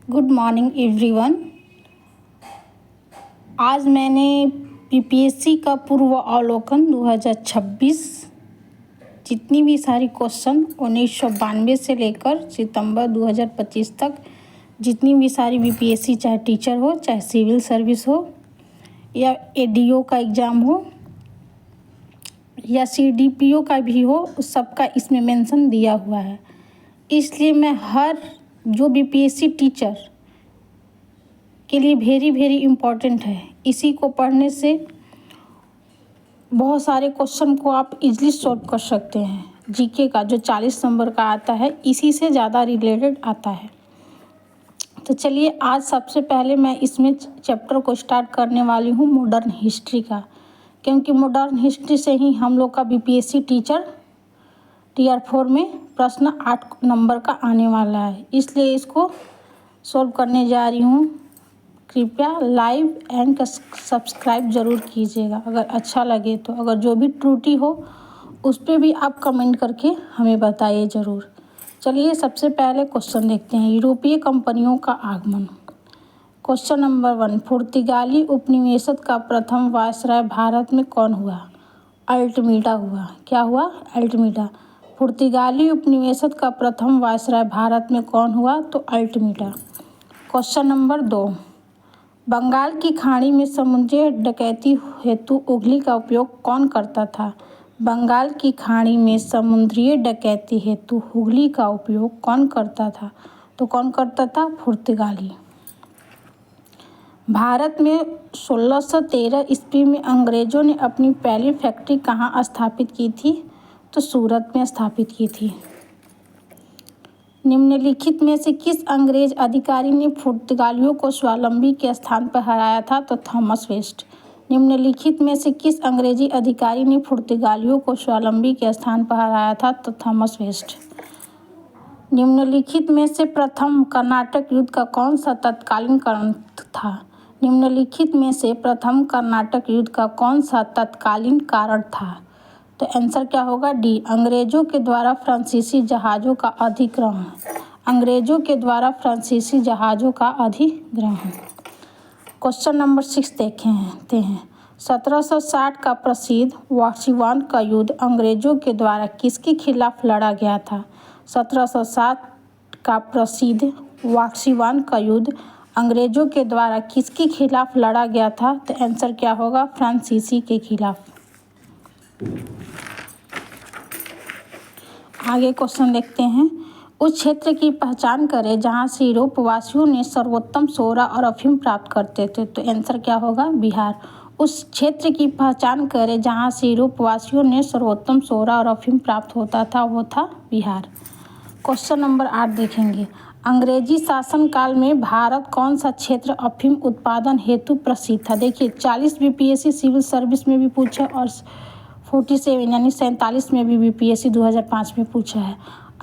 Good morning everyone. आज मैंने PPSC का पूर्व अवलोकन 2026 जितनी भी सारी क्वेश्चन 1992 से लेकर सितंबर 2025 तक जितनी भी सारी बीपीएससी, चाहे टीचर हो, चाहे सिविल सर्विस हो, या एडीओ का एग्ज़ाम हो, या सीडीपीओ का भी हो, उस सबका इसमें मेंशन दिया हुआ है। इसलिए मैं हर जो बीपीएससी टीचर के लिए वेरी इम्पॉर्टेंट है, इसी को पढ़ने से बहुत सारे क्वेश्चन को आप इजीली सॉल्व कर सकते हैं। जीके का जो 40 नंबर का आता है, इसी से ज़्यादा रिलेटेड आता है। तो चलिए, आज सबसे पहले मैं इसमें चैप्टर को स्टार्ट करने वाली हूँ मॉडर्न हिस्ट्री का, क्योंकि मॉडर्न हिस्ट्री से ही हम लोग का बीपीएससी टीचर टीआर 4 में प्रश्न 8 नंबर का आने वाला है। इसलिए इसको सॉल्व करने जा रही हूँ। कृपया लाइक एंड सब्सक्राइब ज़रूर कीजिएगा अगर अच्छा लगे तो। अगर जो भी त्रुटि हो उस पर भी आप कमेंट करके हमें बताइए ज़रूर। चलिए, सबसे पहले क्वेश्चन देखते हैं। यूरोपीय कंपनियों का आगमन। क्वेश्चन नंबर 1, पुर्तगाली उपनिवेशक का प्रथम वायसराय भारत में कौन हुआ? अल्टमीडा हुआ। क्या हुआ? अल्टमीडा। पुर्तगाली उपनिवेशक का प्रथम वायसराय भारत में कौन हुआ? तो अल्टमीडा। क्वेश्चन नंबर 2, बंगाल की खाड़ी में समुद्री डकैती हेतु उंगली का उपयोग कौन करता था? बंगाल की खाड़ी में समुद्री डकैती हेतु उंगली का उपयोग कौन करता था? तो कौन करता था? पुर्तगाली। भारत में 1613 ईस्वी में अंग्रेजों ने अपनी पहली फैक्ट्री कहाँ स्थापित की थी? तो सूरत में स्थापित की थी। निम्नलिखित में से किस अंग्रेज अधिकारी ने पुर्तगालियों को स्वावलंबी के स्थान पर हराया था? तो थॉमस वेस्ट। निम्नलिखित में से किस अंग्रेजी अधिकारी ने पुर्तगालियों को स्वावलंबी के स्थान पर हराया था? तो थॉमस वेस्ट। निम्नलिखित में से प्रथम कर्नाटक युद्ध का कौन सा तत्कालीन कारण था? निम्नलिखित में से प्रथम कर्नाटक युद्ध का कौन सा तत्कालीन कारण था? तो आंसर क्या होगा? डी, अंग्रेजों के द्वारा फ्रांसीसी जहाज़ों का अधिग्रहण। अंग्रेजों के द्वारा फ्रांसीसी जहाज़ों का अधिग्रहण। क्वेश्चन नंबर 6 देखते हैं। 1760 का प्रसिद्ध वाशिवान का युद्ध अंग्रेजों के द्वारा किसके खिलाफ लड़ा गया था? 1760 का प्रसिद्ध वाशिवान का युद्ध अंग्रेजों के द्वारा किसके खिलाफ लड़ा गया था? तो आंसर क्या होगा? फ्रांसीसी के खिलाफ। आगे क्वेश्चन देखते हैं। उस क्षेत्र की पहचान करें जहां से यूरोपवासियों ने सर्वोत्तम सोरा और अफीम प्राप्त करते थे। तो आंसर क्या होगा? बिहार। उस क्षेत्र की पहचान करें जहां से यूरोपवासियों ने सर्वोत्तम सोरा और अफीम प्राप्त होता था, वो था बिहार। क्वेश्चन नंबर 8 देखेंगे। अंग्रेजी शासनकाल में भारत कौन सा क्षेत्र अफीम उत्पादन हेतु प्रसिद्ध था? देखिए, 40 बीपीएससी सिविल सर्विस में भी पूछा और 47 यानी 47 में भी बीपीएससी 2005 में पूछा है।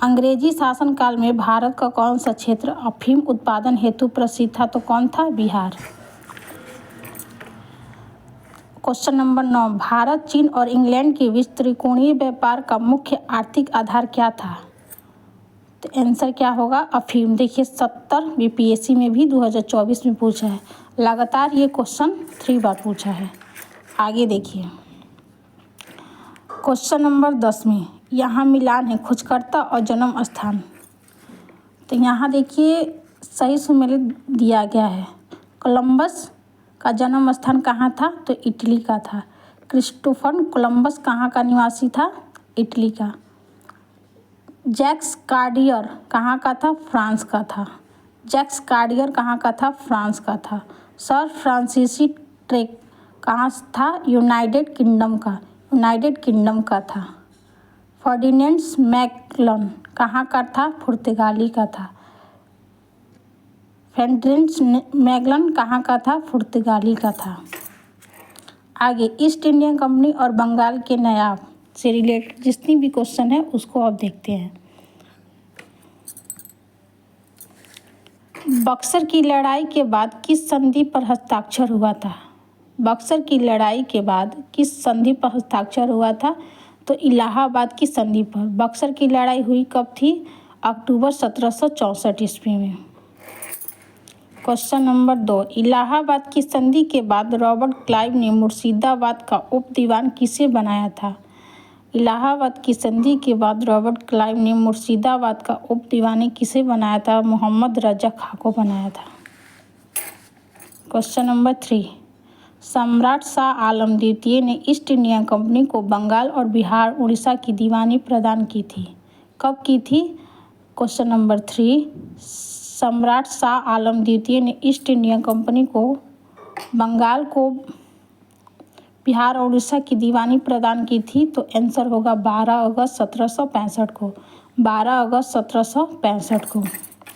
अंग्रेजी शासनकाल में भारत का कौन सा क्षेत्र अफीम उत्पादन हेतु प्रसिद्ध था? तो कौन था? बिहार। क्वेश्चन नंबर 9, भारत, चीन और इंग्लैंड के बीच त्रिकोणीय व्यापार का मुख्य आर्थिक आधार क्या था? तो आंसर क्या होगा? अफीम। देखिए, 70 बीपीएससी में भी 2024 में पूछा है। लगातार ये क्वेश्चन 3 बार पूछा है। आगे देखिए, क्वेश्चन नंबर 10 में यहाँ मिलान है खोजकर्ता और जन्म स्थान। तो यहाँ देखिए, सही सुमेलित दिया गया है। कोलंबस का जन्म स्थान कहाँ था? तो इटली का था। क्रिस्टोफर कोलंबस कहाँ का निवासी था? इटली का। जैक्स कार्डियर कहाँ का था? फ्रांस का था। जैक्स कार्डियर कहाँ का था? फ्रांस का था। सर फ्रांसीसी ट्रेक कहाँ था? यूनाइटेड किंगडम का था। फर्डिनेंड मैगलन कहाँ का था? पुर्तगाली का था। फर्डिनेंड मैगलन कहाँ का था? पुर्तगाली का था। आगे, ईस्ट इंडिया कंपनी और बंगाल के नवाब से रिलेटेड जितनी भी क्वेश्चन है उसको अब देखते हैं। बक्सर की लड़ाई के बाद किस संधि पर हस्ताक्षर हुआ था? बक्सर की लड़ाई के बाद किस संधि पर हस्ताक्षर हुआ था? तो इलाहाबाद की संधि पर। बक्सर की लड़ाई हुई कब थी? अक्टूबर 1764 ईस्वी में। क्वेश्चन नंबर 2, इलाहाबाद की संधि के बाद रॉबर्ट क्लाइव ने मुर्शिदाबाद का उप दीवान किसे बनाया था? इलाहाबाद की संधि के बाद रॉबर्ट क्लाइव ने मुर्शिदाबाद का उप दीवान किसे बनाया था? मोहम्मद रजा खां को बनाया था। क्वेश्चन नंबर 3, सम्राट शाह आलम द्वितीय ने ईस्ट इंडिया कंपनी को बंगाल और बिहार उड़ीसा की दीवानी प्रदान की थी। कब की थी? क्वेश्चन नंबर 3, सम्राट शाह आलम द्वितीय ने ईस्ट इंडिया कंपनी को बंगाल को बिहार और उड़ीसा की दीवानी प्रदान की थी। तो आंसर होगा 12 अगस्त 1765 को। 12 अगस्त 1765 को।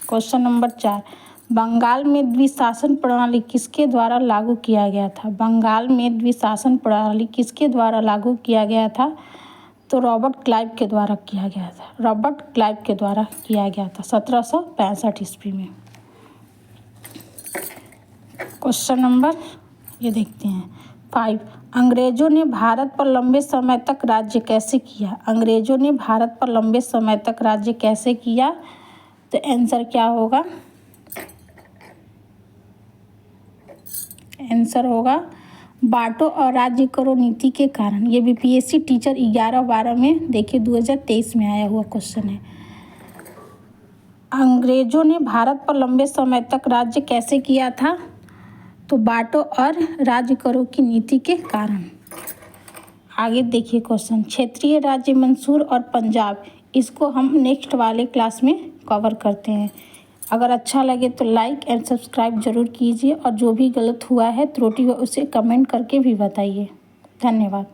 क्वेश्चन नंबर 4, बंगाल में द्विशासन प्रणाली किसके द्वारा लागू किया गया था? बंगाल में द्विशासन प्रणाली किसके द्वारा लागू किया गया था? तो रॉबर्ट क्लाइव के द्वारा किया गया था। रॉबर्ट क्लाइव के द्वारा किया गया था 1765 ईस्वी में। क्वेश्चन नंबर ये देखते हैं 5, अंग्रेजों ने भारत पर लंबे समय तक राज्य कैसे किया? अंग्रेजों ने भारत पर लंबे समय तक राज्य कैसे किया? तो आंसर क्या होगा? आंसर होगा बांटो और राज्य करो नीति के कारण। ये बीपीएससी टीचर 11-12 में देखिए 2023 में आया हुआ क्वेश्चन है। अंग्रेजों ने भारत पर लंबे समय तक राज्य कैसे किया था? तो बांटो और राज्य करो की नीति के कारण। आगे देखिए क्वेश्चन, क्षेत्रीय राज्य मंसूर और पंजाब, इसको हम नेक्स्ट वाले क्लास में कवर करते हैं। अगर अच्छा लगे तो लाइक एंड सब्सक्राइब जरूर कीजिए और जो भी गलत हुआ है त्रुटि हो उसे कमेंट करके भी बताइए। धन्यवाद।